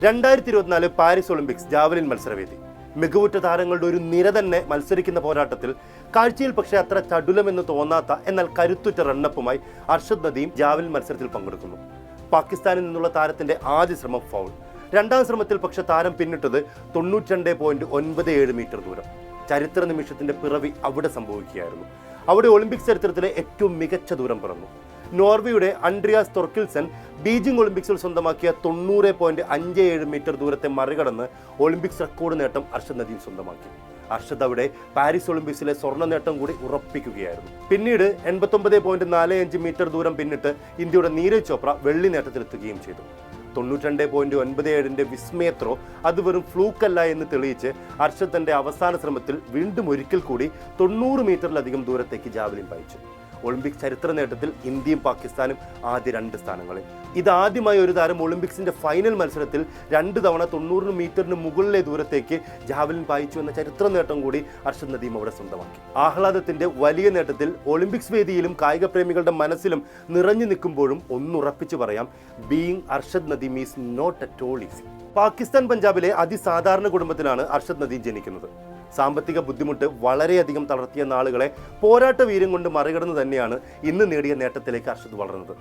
2024 Paris Olympics javelin മത്സരവേദി. മികവുറ്റ താരങ്ങളുടെ ഒരു നിര തന്നെ മത്സരിക്കുന്ന പോരാട്ടത്തിൽ കാഴ്ചയിൽ പക്ഷേ അത്ര ചടുലമെന്ന് തോന്നാത്ത എന്നാൽ കരുത്തുറ്റ റണ്ണപ്പുമായി അർഷദ് നദീം ജാവലിൻ മത്സരത്തിൽ പങ്കെടുക്കുന്നു. പാകിസ്ഥാനിൽ നിന്നുള്ള താരത്തിന്റെ ആദ്യ ശ്രമം ഫൗൾ. രണ്ടാം ശ്രമത്തിൽ പക്ഷേ താരം പിന്നിട്ടത് 92.97 മീറ്റർ ദൂരം. ചരിത്ര നിമിഷത്തിന്റെ പിറവി അവിടെ സംഭവിക്കുകയായിരുന്നു. അവിടെ ഒളിമ്പിക്സ് ചരിത്രത്തിലെ ഏറ്റവും മികച്ച ദൂരം പിറന്നു. നോർവേയുടെ ആൻഡ്രിയാസ് തൊർക്കിൽസൺ ബീജിംഗ് ഒളിമ്പിക്സിൽ സ്വന്തമാക്കിയ 90.57 മീറ്റർ ദൂരത്തെ മറികടന്ന് ഒളിമ്പിക്സ് റെക്കോർഡ് നേട്ടം അർഷദ് നദീം സ്വന്തമാക്കി. അർഷദ് അവിടെ പാരീസ് ഒളിമ്പിക്സിലെ സ്വർണ്ണ നേട്ടം കൂടി ഉറപ്പിക്കുകയായിരുന്നു. പിന്നീട് 89.45 മീറ്റർ ദൂരം പിന്നിട്ട് ഇന്ത്യയുടെ നീരജ് ചോപ്ര വെള്ളി നേട്ടത്തിലെത്തുകയും ചെയ്തു. 92.97 വിസ്മയ ത്രോ അത് വെറും ഫ്ലൂക്കല്ല എന്ന് തെളിയിച്ച് അർഷദ് തന്റെ അവസാന ശ്രമത്തിൽ വീണ്ടും ഒരിക്കൽ കൂടി 90 മീറ്ററിലധികം ദൂരത്തേക്ക് ജാവലിൻ പായിച്ചു. ഒളിമ്പിക് ചരിത്ര നേട്ടത്തിൽ ഇന്ത്യയും പാകിസ്ഥാനും ആദ്യ 2 സ്ഥാനങ്ങളിൽ. ഇതാദ്യമായി ഒരു താരം ഒളിമ്പിക്സിന്റെ ഫൈനൽ മത്സരത്തിൽ 2 തവണ 90 മീറ്ററിന് മുകളിലെ ദൂരത്തേക്ക് ജാവലിൻ പായിച്ചു എന്ന ചരിത്ര നേട്ടം കൂടി അർഷദ് നദീം അവിടെ സ്വന്തമാക്കി. ആഹ്ലാദത്തിന്റെ വലിയ നേട്ടത്തിൽ ഒളിമ്പിക്സ് വേദിയിലും കായിക പ്രേമികളുടെ മനസ്സിലും നിറഞ്ഞു നിൽക്കുമ്പോഴും ഒന്നുറപ്പിച്ചു പറയാം, being Arshad Nadeem is not at all easy. Pakistan പഞ്ചാബിലെ അതിസാധാരണ കുടുംബത്തിലാണ് അർഷദ് നദീം ജനിക്കുന്നത്. സാമ്പത്തിക ബുദ്ധിമുട്ട് വളരെയധികം തളർത്തിയ നാളുകളെ പോരാട്ട വീര്യം കൊണ്ട് മറികടന്ന് തന്നെയാണ് ഇന്ന് നേടിയ നേട്ടത്തിലേക്ക് അർഷദ് വളർന്നത്.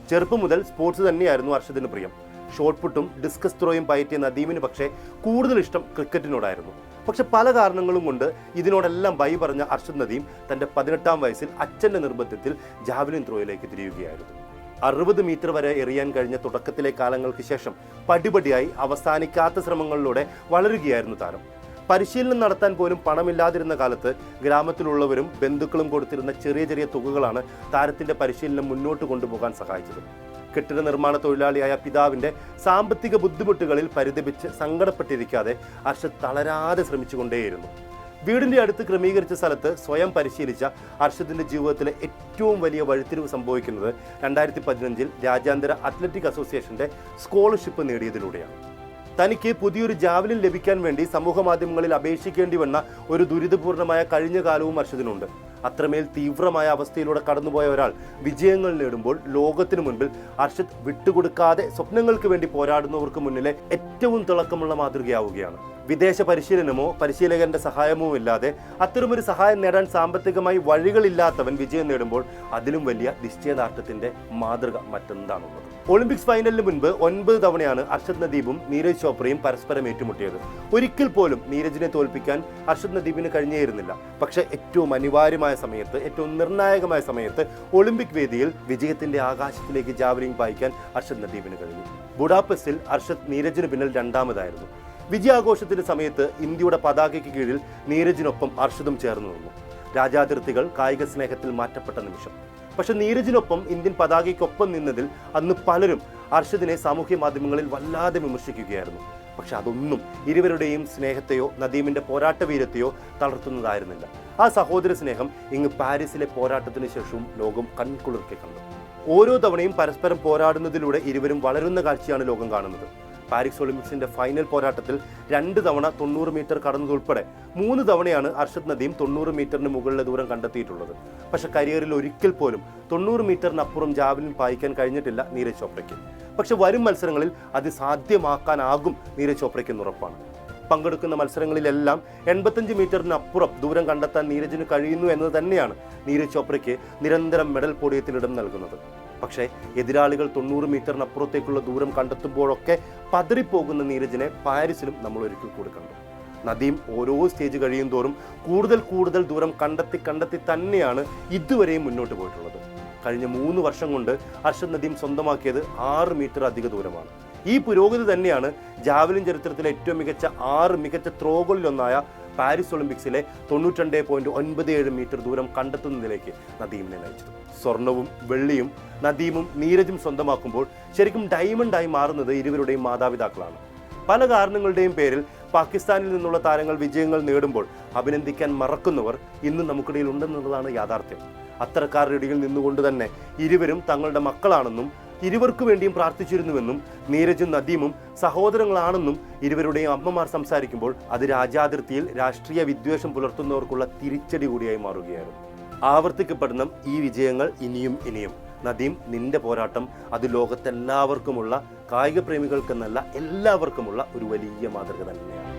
ചെറുപ്പം മുതൽ സ്പോർട്സ് തന്നെയായിരുന്നു അർഷദിന് പ്രിയം. ഷോട്ട് പുട്ടും ഡിസ്കസ് ത്രോയും പയറ്റിയ നദീമിന് പക്ഷേ കൂടുതൽ ഇഷ്ടം ക്രിക്കറ്റിനോടായിരുന്നു. പക്ഷെ പല കാരണങ്ങളും കൊണ്ട് ഇതിനോടെല്ലാം ബൈ പറഞ്ഞ അർഷദ് നദീം തന്റെ 18ാം വയസ്സിൽ അച്ഛന്റെ നിർബന്ധത്തിൽ ജാവലിൻ ത്രോയിലേക്ക് തിരിയുകയായിരുന്നു. 60 മീറ്റർ വരെ എറിയാൻ കഴിഞ്ഞ തുടക്കത്തിലെ കാലങ്ങൾക്ക് ശേഷം പടിപടിയായി അവസാനിക്കാത്ത ശ്രമങ്ങളിലൂടെ വളരുകയായിരുന്നു താരം. പരിശീലനം നടത്താൻ പോലും പണമില്ലാതിരുന്ന കാലത്ത് ഗ്രാമത്തിലുള്ളവരും ബന്ധുക്കളും കൊടുത്തിരുന്ന ചെറിയ ചെറിയ തുകകളാണ് താരത്തിന്റെ പരിശീലനം മുന്നോട്ട് കൊണ്ടുപോകാൻ സഹായിച്ചത്. കെട്ടിട നിർമ്മാണ തൊഴിലാളിയായ പിതാവിന്റെ സാമ്പത്തിക ബുദ്ധിമുട്ടുകളിൽ പരിതപിച്ച് സങ്കടപ്പെട്ടിരിക്കാതെ അർഷദ് തളരാതെ ശ്രമിച്ചുകൊണ്ടേയിരുന്നു. വീടിന്റെ അടുത്ത് ക്രമീകരിച്ച സ്ഥലത്ത് സ്വയം പരിശീലിച്ച അർഷദിന്റെ ജീവിതത്തിലെ ഏറ്റവും വലിയ വഴിത്തിരിവ് സംഭവിക്കുന്നത് 2015 രാജ്യാന്തര അത്ലറ്റിക് അസോസിയേഷന്റെ സ്കോളർഷിപ്പ് നേടിയതിലൂടെയാണ്. തനിക്ക് പുതിയൊരു ജാവലിൻ ലഭിക്കാൻ വേണ്ടി സമൂഹ മാധ്യമങ്ങളിൽ അപേക്ഷിക്കേണ്ടി വന്ന ഒരു ദുരിതപൂർണമായ കഴിഞ്ഞ കാലവും അർഷദിനുണ്ട്. അത്രമേൽ തീവ്രമായ അവസ്ഥയിലൂടെ കടന്നുപോയ ഒരാൾ വിജയങ്ങൾ നേടുമ്പോൾ ലോകത്തിനു മുൻപിൽ അർഷദ് വിട്ടുകൊടുക്കാതെ സ്വപ്നങ്ങൾക്ക് വേണ്ടി പോരാടുന്നവർക്ക് മുന്നിലെ ഏറ്റവും തിളക്കമുള്ള മാതൃകയാവുകയാണ്. വിദേശ പരിശീലനമോ പരിശീലകന്റെ സഹായമോ ഇല്ലാതെ അത്തരമൊരു സഹായം നേടാൻ സാമ്പത്തികമായി വഴികളില്ലാത്തവൻ വിജയം നേടുമ്പോൾ അതിലും വലിയ നിശ്ചയദാർഢ്യത്തിന്റെ മാതൃക മറ്റെന്താണുള്ളത്. ഒളിമ്പിക്സ് ഫൈനലിന് മുൻപ് 9 തവണയാണ് അർഷദ് നദീമും നീരജ് ചോപ്രയും പരസ്പരം ഏറ്റുമുട്ടിയത്. ഒരിക്കൽ പോലും നീരജിനെ തോൽപ്പിക്കാൻ അർഷദ് നദീമിന് കഴിഞ്ഞേയിരുന്നില്ല. പക്ഷെ ഏറ്റവും അനിവാര്യമായ സമയത്ത്, ഏറ്റവും നിർണായകമായ സമയത്ത് ഒളിമ്പിക് വേദിയിൽ വിജയത്തിന്റെ ആകാശത്തിലേക്ക് ജാവലിൻ പായിക്കാൻ അർഷദ് നദീമിന് കഴിഞ്ഞു. ബുഡാപെസ്റ്റിൽ അർഷദ് നീരജിന് പിന്നിൽ 2ാമതായിരുന്നു. വിജയാഘോഷത്തിന്റെ സമയത്ത് ഇന്ത്യയുടെ പതാകയ്ക്ക് കീഴിൽ നീരജിനൊപ്പം അർഷദും ചേർന്ന് നിന്നു. രാജ്യാതിർത്തികൾ കായിക സ്നേഹത്തിൽ മാറ്റപ്പെട്ട നിമിഷം. പക്ഷെ നീരജിനൊപ്പം ഇന്ത്യൻ പതാകയ്ക്കൊപ്പം നിന്നതിൽ അന്ന് പലരും അർഷദിനെ സാമൂഹ്യ മാധ്യമങ്ങളിൽ വല്ലാതെ വിമർശിക്കുകയായിരുന്നു. പക്ഷെ അതൊന്നും ഇരുവരുടെയും സ്നേഹത്തെയോ നദീമിന്റെ പോരാട്ട വീരത്തെയോ തളർത്തുന്നതായിരുന്നില്ല. ആ സഹോദര സ്നേഹം ഇങ്ങ് പാരീസിലെ പോരാട്ടത്തിന് ശേഷവും ലോകം കൺകുളിർക്കെ കണ്ടു. ഓരോ തവണയും പരസ്പരം പോരാടുന്നതിലൂടെ ഇരുവരും വളരുന്ന കാഴ്ചയാണ് ലോകം കാണുന്നത്. പാരീസ് ഒളിമ്പിക്സിന്റെ ഫൈനൽ പോരാട്ടത്തിൽ 2 തവണ 90 മീറ്റർ കടന്നതുൾപ്പെടെ 3 തവണയാണ് അർഷദ് നദീം 90 മീറ്ററിന് മുകളിലെ ദൂരം കണ്ടെത്തിയിട്ടുള്ളത്. പക്ഷെ കരിയറിൽ ഒരിക്കൽ പോലും 90 മീറ്ററിനപ്പുറം ജാവലിൻ പായിക്കാൻ കഴിഞ്ഞിട്ടില്ല നീരജ് ചോപ്രയ്ക്ക്. പക്ഷെ വരും മത്സരങ്ങളിൽ അത് സാധ്യമാക്കാനാകും നീരജ് ചോപ്രയ്ക്ക് ഉറപ്പാണ്. പങ്കെടുക്കുന്ന മത്സരങ്ങളിലെല്ലാം 85 മീറ്ററിനപ്പുറം ദൂരം കണ്ടെത്താൻ നീരജിന് കഴിയുന്നു എന്നത് തന്നെയാണ് നീരജ് ചോപ്രയ്ക്ക് നിരന്തരം മെഡൽ പോഡിയത്തിൽ ഇടം നൽകുന്നത്. പക്ഷേ എതിരാളികൾ 90 മീറ്ററിനപ്പുറത്തേക്കുള്ള ദൂരം കണ്ടെത്തുമ്പോഴൊക്കെ പതറിപ്പോകുന്ന നീരജിനെ പാരീസിലും നമ്മൾ ഒരിക്കൽ കൂടി കണ്ടു. നദീം ഓരോ സ്റ്റേജ് കഴിയും തോറും കൂടുതൽ ദൂരം കണ്ടെത്തി തന്നെയാണ് ഇതുവരെയും മുന്നോട്ട് പോയിട്ടുള്ളത്. കഴിഞ്ഞ 3 വർഷം കൊണ്ട് അർഷദ് നദീം സ്വന്തമാക്കിയത് 6 മീറ്റർ അധിക ദൂരമാണ്. ഈ പുരോഗതി തന്നെയാണ് ജാവലിൻ ചരിത്രത്തിലെ ഏറ്റവും മികച്ച 6 മികച്ച ത്രോകളിലൊന്നായ പാരീസ് ഒളിമ്പിക്സിലെ 92.97 മീറ്റർ ദൂരം കണ്ടെത്തുന്നതിലേക്ക് നദീമിനെ നയിച്ചത്. സ്വർണവും വെള്ളിയും നദീമും നീരജും സ്വന്തമാക്കുമ്പോൾ ശരിക്കും ഡയമണ്ടായി മാറുന്നത് ഇരുവരുടെയും മാതാപിതാക്കളാണ്. പല കാരണങ്ങളുടെയും പേരിൽ പാകിസ്ഥാനിൽ നിന്നുള്ള താരങ്ങൾ വിജയങ്ങൾ നേടുമ്പോൾ അഭിനന്ദിക്കാൻ മറക്കുന്നവർ ഇന്നും നമുക്കിടയിൽ ഉണ്ടെന്നുള്ളതാണ് യാഥാർത്ഥ്യം. അത്തരക്കാരുടെ ഇടയിൽ നിന്നുകൊണ്ട് തന്നെ ഇരുവരും തങ്ങളുടെ മക്കളാണെന്നും ഇരുവർക്കു വേണ്ടിയും പ്രാർത്ഥിച്ചിരുന്നുവെന്നും നീരജും നദീമും സഹോദരങ്ങളാണെന്നും ഇരുവരുടെയും അമ്മമാർ സംസാരിക്കുമ്പോൾ അത് രാജ്യാതിർത്തിയിൽ രാഷ്ട്രീയ വിദ്വേഷം പുലർത്തുന്നവർക്കുള്ള തിരിച്ചടി കൂടിയായി മാറുകയായിരുന്നു. ആവർത്തിക്കപ്പെടുന്ന ഈ വിജയങ്ങൾ ഇനിയും നദീം, നിന്റെ പോരാട്ടം അത് ലോകത്തെല്ലാവർക്കുമുള്ള, കായിക പ്രേമികൾക്കെന്നല്ല എല്ലാവർക്കുമുള്ള ഒരു വലിയ മാതൃക തന്നെയാണ്.